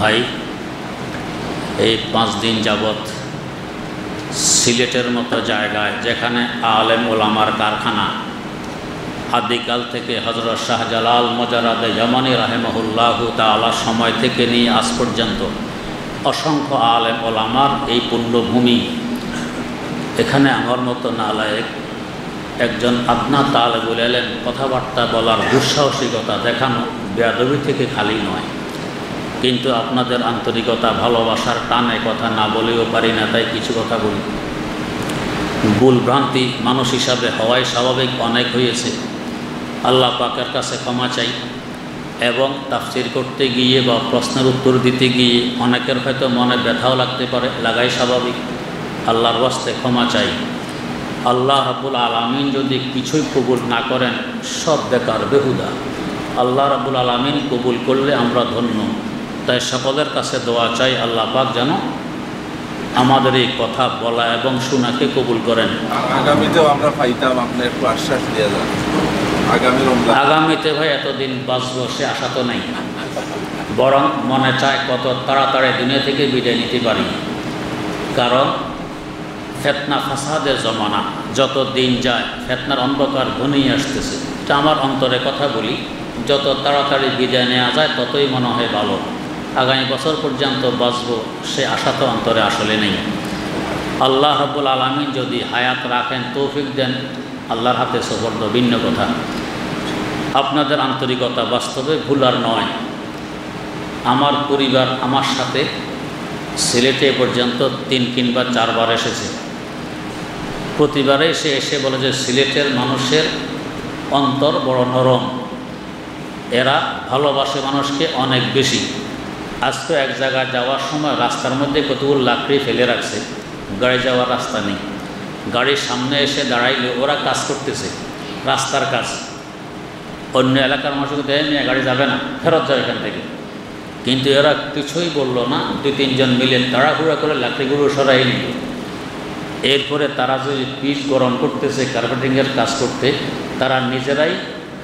ভাই, এই 5 দিন যাবৎ সিলেটের মতো জায়গায় যেখানে আলেম ওলামার কারখানা, আদিকাল থেকে হযরত শাহজালাল মুজাররদে জামানি রাহিমাহুল্লাহু তাআলা সময় থেকে নিয়ে আজ পর্যন্ত অসংখ্য আলেম ওলামার এই পুণ্যভূমি, এখানে আমার মতো নালায়েক একজন আদনা তালেবুল ইলম কথাবার্তা বলার দুঃসাহসিকতা দেখানো বেয়াদবি থেকে খালি নয়। কিন্তু আপনাদের আন্তরিকতা ভালোবাসার টানে কথা না বলেও পারি না, তাই কিছু কথা বলি। ভুল ভ্রান্তি মানুষ হিসাবে হওয়াই স্বাভাবিক, অনেক হয়েছে। আল্লাহ পাকের কাছে ক্ষমা চাই, এবং তাফসীর করতে গিয়ে বা প্রশ্নের উত্তর দিতে গিয়ে অনেকের হয়তো মনে ব্যথাও লাগতে পারে, লাগাই স্বাভাবিক। আল্লাহর ওয়াস্তে ক্ষমা চাই। আল্লাহ রাব্বুল আলামিন যদি কিছুই কবুল না করেন, সব বেকার বেহুদা। আল্লাহ রাব্বুল আলামিন কবুল করলে আমরা ধন্য। তাই সকলের কাছে দোয়া চাই, আল্লাহ পাক যেন আমাদের এই কথা বলা এবং শোনাকে কবুল করেন। আগামীতেও আমরা পাইতাম, আপনি একটু আশ্বাস দিয়ে যান। আগামীতে ভাই এতদিন বাঁচবো সে আশা তো নেই, বরং মনে চায় কত তাড়াতাড়ি দুনিয়া থেকে বিদায় নিতে পারি। কারণ ফিতনা ফাসাদের জমানা, যত দিন যায় ফিতনার অন্ধকার ঘনিয়ে আসতেছে। এটা আমার অন্তরে কথা বলি, যত তাড়াতাড়ি বিদায় নেওয়া যায় ততই মনে হয় ভালো। আগামী বছর পর্যন্ত বাঁচবো সে আশা তো অন্তরে আসলে নেই। আল্লাহ রাব্বুল আলামিন যদি হায়াত রাখেন, তৌফিক দেন, আল্লাহর হাতে সুপর্দ, ভিন্ন কথা। আপনাদের আন্তরিকতা বাস্তবে ভুলার নয়। আমার পরিবার আমার সাথে সিলেটে পর্যন্ত 3 কিংবা 4 বার এসেছে। প্রতিবারে সে এসে বলে যে সিলেটের মানুষের অন্তর বড় নরম, এরা ভালোবাসে মানুষকে অনেক বেশি। আজকে এক জায়গায় যাওয়ার সময় রাস্তার মধ্যে কতগুলো লাকড়ি ফেলে রাখছে, গাড়ি যাওয়ার রাস্তা নেই। গাড়ির সামনে এসে দাঁড়াইলে ওরা কাজ করতেছে, রাস্তার কাজ। অন্য এলাকার মানুষকে দেয় নিয়ে গাড়ি যাবে না, ফেরত যাবে এখান থেকে। কিন্তু এরা কিছুই বলল না, 2-3 জন মিলে তাড়াহুড়া করে লাকড়িগুলো সরাই নিল। এরপরে তারা যে পিচ গরম করতেছে কার্পেটিংয়ের কাজ করতে, তারা নিজেরাই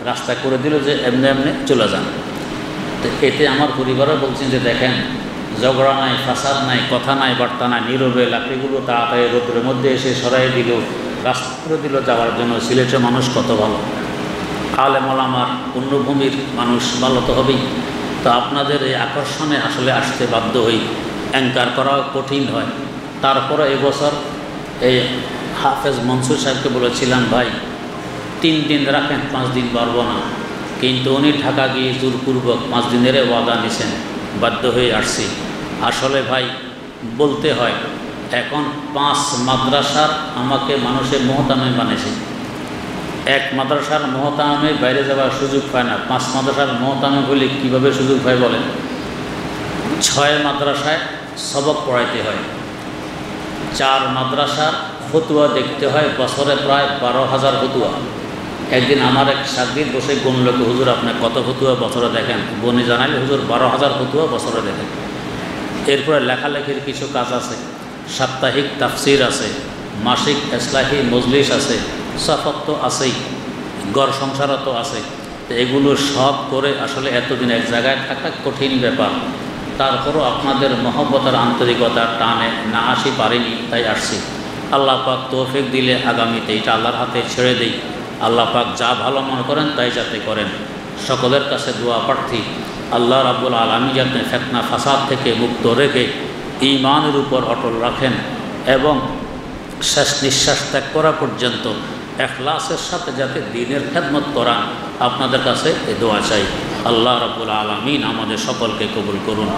রাস্তা করে দিল যে এমনি এমনি চলে যান। তো এতে আমার পরিবারও বলছেন যে দেখেন, ঝগড়া নাই, ফাসাদ নাই, কথা নাই, বার্তা নাই, নীরবে লাকড়িগুলো তাড়াতাড়ি রোদ্রের মধ্যে এসে সরাই দিল, রাস্তা করে দিল যাওয়ার জন্য। সিলেটের মানুষ কত ভালো, আলেম ওলামার পুণ্যভূমির মানুষ ভালো তো হবেই। তো আপনাদের এই আকর্ষণে আসলে আসতে বাধ্য হই, অ্যাঙ্কার করাও কঠিন হয়। তারপরে এবছর এই হাফেজ মনসুর সাহেবকে বলেছিলাম, ভাই 3 দিন রাখেন, 5 দিন পারবো না। কিন্তু উনি ঢাকা গিয়ে জোরপূর্বক 5 দিনের ওয়াদা নিছেন, বাধ্য হয়ে আসছি। আসলে ভাই বলতে হয়, এখন 5 মাদ্রাসার আমাকে মানুষের মোহতামে বানিয়েছে। 1 মাদ্রাসার মোহতামে বাইরে যাওয়ার সুযোগ পায় না, 5 মাদ্রাসার মোহতামে হলে কীভাবে সুযোগ পায় বলেন? 6 মাদ্রাসায় সবক পড়াইতে হয়, 4 মাদ্রাসার ফতুয়া দেখতে হয়, বছরে প্রায় 12,000 ফতুয়া। একদিন আমার এক সাগরিদ বসে গুনলোকে, হুজুর আপনি কত ফতুয়া বছরে দেখেন? বনি জানাইলে হুজুর 12,000 ফতুয়া বছরে দেখেন। এরপরে লেখালেখির কিছু কাজ আছে, সাপ্তাহিক তাফসির আছে, মাসিক ইসলাহি মজলিস আছে, সাফত তো আছেই, ঘর সংসারও তো আছে। তো এগুলো সব করে আসলে এতদিন এক জায়গায় থাকা কঠিন ব্যাপার। তারপরও আপনাদের মহব্বতের আন্তরিকতার টানে না আসি পারিনি, তাই আসছি। আল্লাহ পাক তৌফিক দিলে আগামীতে এটা আল্লাহর হাতে ছেড়ে দেই। আল্লাহ পাক যা ভালো মনে করেন তাই যাতে করেন। সকলের কাছে দোয়া প্রার্থী, আল্লাহ রাব্বুল আলামিন যাতে ফিতনা ফাসাদ থেকে মুক্ত রেখে ঈমানের উপর অটল রাখেন, এবং শেষ নিঃশ্বাস ত্যাগ করা পর্যন্ত ইখলাসের সাথে যাতে দ্বীনের খেদমত করা, আপনাদের কাছে এই দোয়া চাই। আল্লাহ রাব্বুল আলামিন আমাদের সকলকে কবুল করুন।